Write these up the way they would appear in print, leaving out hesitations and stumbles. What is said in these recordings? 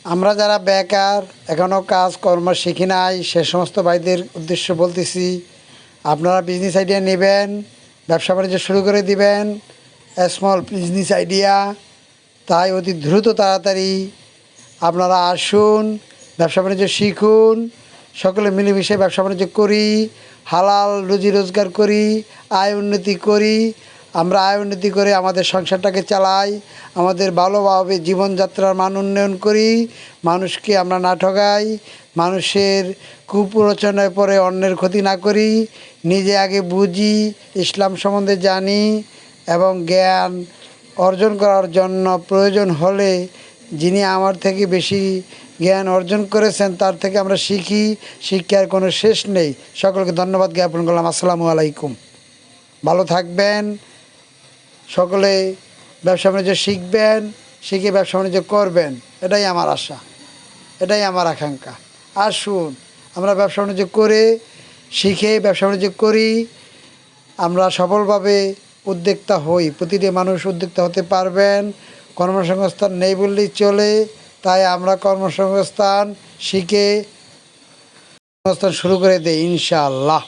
আমরা যারা বেকার এখনও কাজকর্ম শিখি নাই সে সমস্ত ভাইদের উদ্দেশ্য বলতেছি, আপনারা বিজনেস আইডিয়া নেবেন, ব্যবসা বাণিজ্য শুরু করে দিবেন, স্মল বিজনেস আইডিয়া। তাই অতি দ্রুত তাড়াতাড়ি আপনারা আসুন, ব্যবসা বাণিজ্য শিখুন, সকলে মিলেমিশে ব্যবসা বাণিজ্য করি, হালাল রুজি রোজগার করি, আয় উন্নতি করি। আমরা আয় উন্নতি করে আমাদের সংসারটাকে চালাই, আমাদের ভালোভাবে জীবনযাত্রার মান উন্নয়ন করি, মানুষকে আমরা না ঠকাই, মানুষের কুপ্ররোচনায় পরে অন্যের ক্ষতি না করি, নিজে আগে বুঝি, ইসলাম সম্বন্ধে জানি এবং জ্ঞান অর্জন করার জন্য প্রয়োজন হলে যিনি আমার থেকে বেশি জ্ঞান অর্জন করেছেন তার থেকে আমরা শিখি। শিক্ষার কোনো শেষ নেই। সকলকে ধন্যবাদ জ্ঞাপন করলাম। আসসালামু আলাইকুম। ভালো থাকবেন। সকলে ব্যবসা বাণিজ্য শিখবেন, শিখে ব্যবসা বাণিজ্য করবেন, এটাই আমার আশা, এটাই আমার আকাঙ্ক্ষা। আসুন আমরা ব্যবসা বাণিজ্য করে শিখে ব্যবসা বাণিজ্য করি, আমরা সফলভাবে উদ্যোক্তা হই। প্রতিটি মানুষ উদ্যোক্তা হতে পারবেন। কর্মসংস্থান নেই বললেই চলে, তাই আমরা কর্মসংস্থান শিখে কর্মসংস্থান শুরু করে দিই ইনশাআল্লাহ।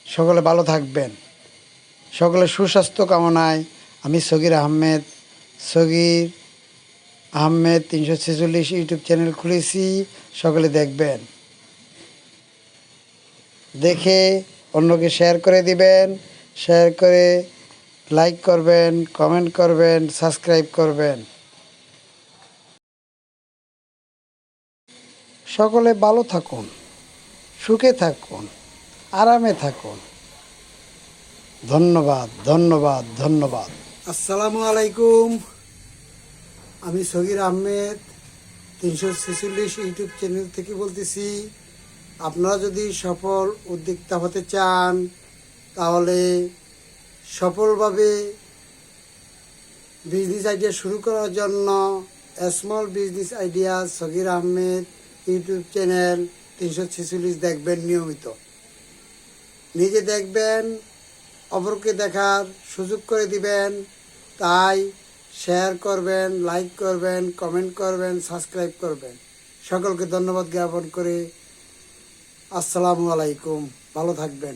সকলে ভালো থাকবেন। সকলে সুস্বাস্থ্য কামনায় আমি সগির আহমেদ 346 ইউটিউব চ্যানেল খুলেছি। সকলে দেখবেন, দেখে অন্যকে শেয়ার করে দিবেন, শেয়ার করে লাইক করবেন, কমেন্ট করবেন, সাবস্ক্রাইব করবেন। সকলে ভালো থাকুন, সুখে থাকুন, আরামে থাকুন। ধন্যবাদ, ধন্যবাদ, ধন্যবাদ। আসসালামু আলাইকুম। আমি সগির আহমেদ 346 ইউটিউব চ্যানেল থেকে বলতেছি। আপনারা যদি সফল উদ্যোক্তা হতে চান তাহলে সফলভাবে বিজনেস আইডিয়া শুরু করার জন্য small business idea Sagir Ahmed YouTube channel 346 দেখবেন নিয়মিত। নিজে দেখবেন, অপরকে দেখার সুযোগ করে দিবেন। তাই শেয়ার করবেন, লাইক করবেন, কমেন্ট করবেন, সাবস্ক্রাইব করবেন। সকলকে ধন্যবাদ জ্ঞাপন করে আসসালামু আলাইকুম। ভালো থাকবেন।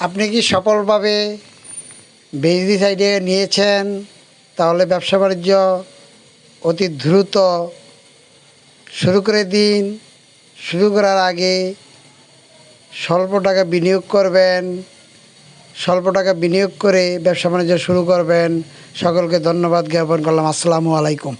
আপনি কি সফলভাবে বিজনেস আইডিয়া নিয়েছেন? তাহলে ব্যবসা বাণিজ্য অতি দ্রুত শুরু করে দিন। শুরু করার আগে স্বল্প টাকা বিনিয়োগ করবেন, স্বল্প টাকা বিনিয়োগ করে ব্যবসা বাণিজ্য শুরু করবেন। সকলকে ধন্যবাদ জ্ঞাপন করলাম। আসসালামু আলাইকুম।